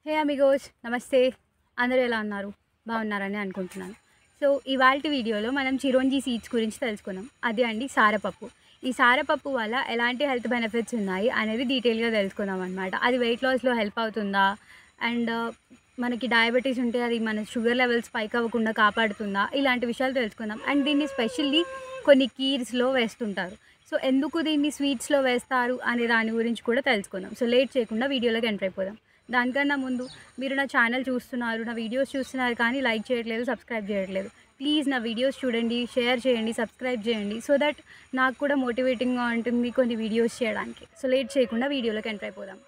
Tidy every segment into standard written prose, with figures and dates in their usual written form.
హే Amigos నమస్తే. అందరూ ఎలా ఉన్నారు? బాగున్నారని అనుకుంటున్నాను. సో ఇవాల్టి వీడియోలో మనం చిరోంజి సీడ్స్ గురించి తెలుసుకుందాం. అదే అండి సారపప్పు. ఈ సారపప్పు వల్ల ఎలాంటి హెల్త్ బెనిఫిట్స్ ఉన్నాయి అనేది డీటెయిల్గా తెలుసుకుందాం అనమాట. అది వెయిట్ లాస్లో హెల్ప్ అవుతుందా, అండ్ మనకి డయాబెటీస్ ఉంటే అది మన షుగర్ లెవెల్స్ పైకి అవ్వకుండా కాపాడుతుందా, ఇలాంటి విషయాలు తెలుసుకుందాం. అండ్ దీన్ని స్పెషల్లీ కొన్ని కీర్స్లో వేస్తుంటారు. సో ఎందుకు దీన్ని స్వీట్స్లో వేస్తారు అనే దాని గురించి కూడా తెలుసుకుందాం. సో లేట్ చేయకుండా వీడియోలోకి ఎంటర్ అయిపోదాం. దానికన్నా ముందు మీరు నా ఛానల్ చూస్తున్నారు, నా వీడియోస్ చూస్తున్నారు కానీ లైక్ చేయట్లేదు, సబ్స్క్రైబ్ చేయట్లేదు. ప్లీజ్ నా వీడియోస్ చూడండి, షేర్ చేయండి, సబ్స్క్రైబ్ చేయండి. సో దట్ నాకు కూడా మోటివేటింగ్గా ఉంటుంది కొన్ని వీడియోస్ చేయడానికి. సో లేట్ చేయకుండా వీడియోలోకి ఎంటర్ అయిపోదాం.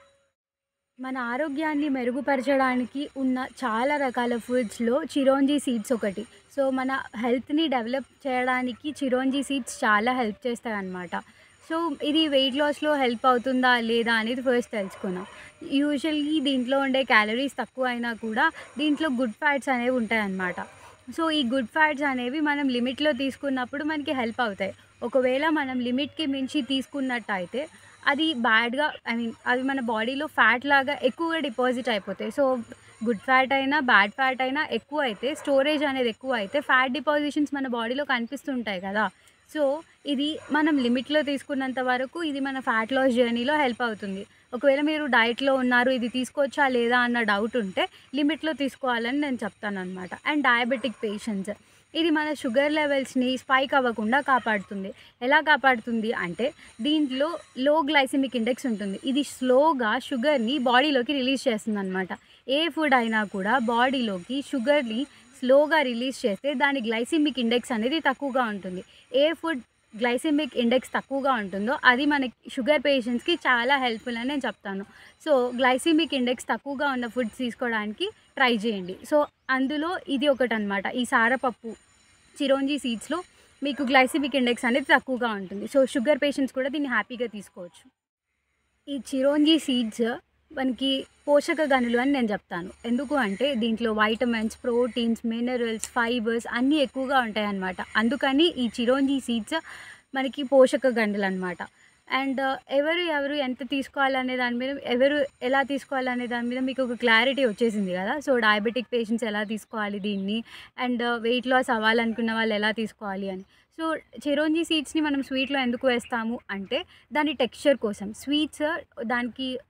మన ఆరోగ్యాన్ని మెరుగుపరచడానికి ఉన్న చాలా రకాల ఫుడ్స్లో చిరోంజి సీడ్స్ ఒకటి. సో మన హెల్త్ని డెవలప్ చేయడానికి చిరోంజి సీడ్స్ చాలా హెల్ప్ చేస్తాయన్నమాట. సో ఇది వెయిట్ లాస్లో హెల్ప్ అవుతుందా లేదా అనేది ఫస్ట్ తెలుసుకుందాం. యూజువల్లీ దీంట్లో ఉండే క్యాలరీస్ తక్కువ అయినా కూడా దీంట్లో గుడ్ ఫ్యాట్స్ అనేవి ఉంటాయన్నమాట. సో ఈ గుడ్ ఫ్యాట్స్ అనేవి మనం లిమిట్లో తీసుకున్నప్పుడు మనకి హెల్ప్ అవుతాయి. ఒకవేళ మనం లిమిట్కి మించి తీసుకున్నట్టయితే అది బ్యాడ్గా, అవి మన బాడీలో ఫ్యాట్ లాగా ఎక్కువగా డిపాజిట్ అయిపోతాయి. సో గుడ్ ఫ్యాట్ అయినా బ్యాడ్ ఫ్యాట్ అయినా ఎక్కువ అయితే, స్టోరేజ్ అనేది ఎక్కువ అయితే ఫ్యాట్ డిపాజిషన్స్ మన బాడీలో కనిపిస్తుంటాయి కదా. సో ఇది మనం లిమిట్లో తీసుకున్నంత వరకు ఇది మన ఫ్యాట్ లాస్ జర్నీలో హెల్ప్ అవుతుంది. ఒకవేళ మీరు డైట్‌లో ఉన్నారు, ఇది తీసుకోవచ్చా లేదా అన్న డౌట్ ఉంటే లిమిట్‌లో తీసుకోవాలని నేను చెప్తాననమాట. అండ్ డయాబెటిక్ పేషెంట్స్, ఇది మన షుగర్ లెవెల్స్‌ని స్పైక్ అవ్వకుండా కాపాడుతుంది. ఎలా కాపాడుతుంది అంటే దీంట్లో లో గ్లైసెమిక్ ఇండెక్స్ ఉంటుంది. ఇది స్లోగా షుగర్‌ని బాడీలోకి రిలీజ్ చేస్తుందనమాట. ఏ ఫుడ్ అయినా కూడా బాడీలోకి షుగర్‌ని స్లోగా రిలీజ్ చేస్తే దాని గ్లైసెమిక్ ఇండెక్స్ అనేది తక్కువగా ఉంటుంది. ఏ ఫుడ్ గ్లైసెమిక్ ఇండెక్స్ తక్కువగా ఉంటుందో అది మనకి షుగర్ పేషెంట్స్కి చాలా హెల్ప్ఫుల్ అని నేను చెప్తాను. సో గ్లైసెమిక్ ఇండెక్స్ తక్కువగా ఉన్న ఫుడ్స్ తీసుకోవడానికి ట్రై చేయండి. సో అందులో ఇది ఒకటనమాట. ఈ సారపప్పు చిరోంజి సీడ్స్లో మీకు గ్లైసెమిక్ ఇండెక్స్ అనేది తక్కువగా ఉంటుంది. సో షుగర్ పేషెంట్స్ కూడా దీన్ని హ్యాపీగా తీసుకోవచ్చు. ఈ చిరోంజి సీడ్స్ మనకి పోషక గనులు అని నేను చెప్తాను. ఎందుకు అంటే దీంట్లో వైటమిన్స్, ప్రోటీన్స్, మినరల్స్, ఫైబర్స్ అన్నీ ఎక్కువగా ఉంటాయన్నమాట. అందుకని ఈ చిరోంజి సీడ్స్ మనకి పోషక గనులన్నమాట. అండ్ ఎవరు ఎంత తీసుకోవాలనే దాని మీద, ఎవరు ఎలా తీసుకోవాలనే దాని మీద మీకు ఒక క్లారిటీ వచ్చేసింది కదా. సో డయాబెటిక్ పేషెంట్స్ ఎలా తీసుకోవాలి దీన్ని, అండ్ వెయిట్ లాస్ అవ్వాలనుకున్న వాళ్ళు ఎలా తీసుకోవాలి అని. సో చిరోంజి సీడ్స్‌ని మనం స్వీట్‌లో ఎందుకు వేస్తాము అంటే దాని టెక్స్చర్ కోసం. స్వీట్స్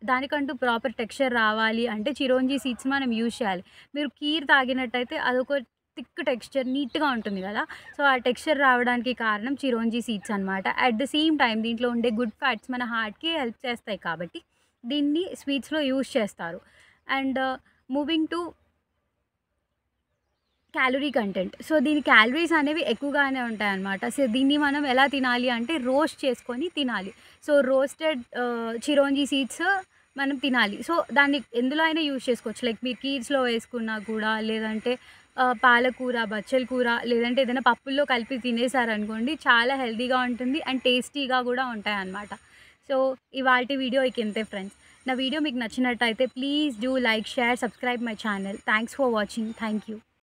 దానికంటూ ప్రాపర్ టెక్స్చర్ రావాలి అంటే చిరోంజి సీడ్స్ మనం యూజ్ చేయాలి. మీరు కీర్ తాగినట్టయితే అదొక థిక్ టెక్స్చర్ నీట్‌గా ఉంటుంది కదా. సో ఆ టెక్స్చర్ రావడానికి కారణం చిరోంజి సీడ్స్ అనమాట. అట్ ద సేమ్ టైం దీంట్లో ఉండే గుడ్ ఫ్యాట్స్ మన హార్ట్‌కి హెల్ప్ చేస్తాయి కాబట్టి దీన్ని స్వీట్స్‌లో యూజ్ చేస్తారు. And moving to calorie content. So దీని క్యాలరీస్ అనేవి ఎక్కువగానే ఉంటాయన్నమాట. సో దీన్ని మనం ఎలా తినాలి అంటే రోస్ట్ చేసుకొని తినాలి. సో రోస్టెడ్ చిరోంజి సీడ్స్ మనం తినాలి. సో దాన్ని ఎందులో అయినా యూజ్ చేసుకోవచ్చు. లైక్ మీరు కీర్స్‌లో వేసుకున్నా కూడా, లేదంటే పాలకూర, బచ్చల కూర, లేదంటే ఏదైనా పప్పుల్లో కలిపి తినేసారనుకోండి చాలా హెల్తీగా ఉంటుంది అండ్ టేస్టీగా కూడా ఉంటాయన్నమాట. సో ఇవాల్టి వీడియో ఇక ఇంతే ఫ్రెండ్స్. నా వీడియో మీకు నచ్చినట్టయితే please do like, share, subscribe my channel. Thanks for watching. Thank you.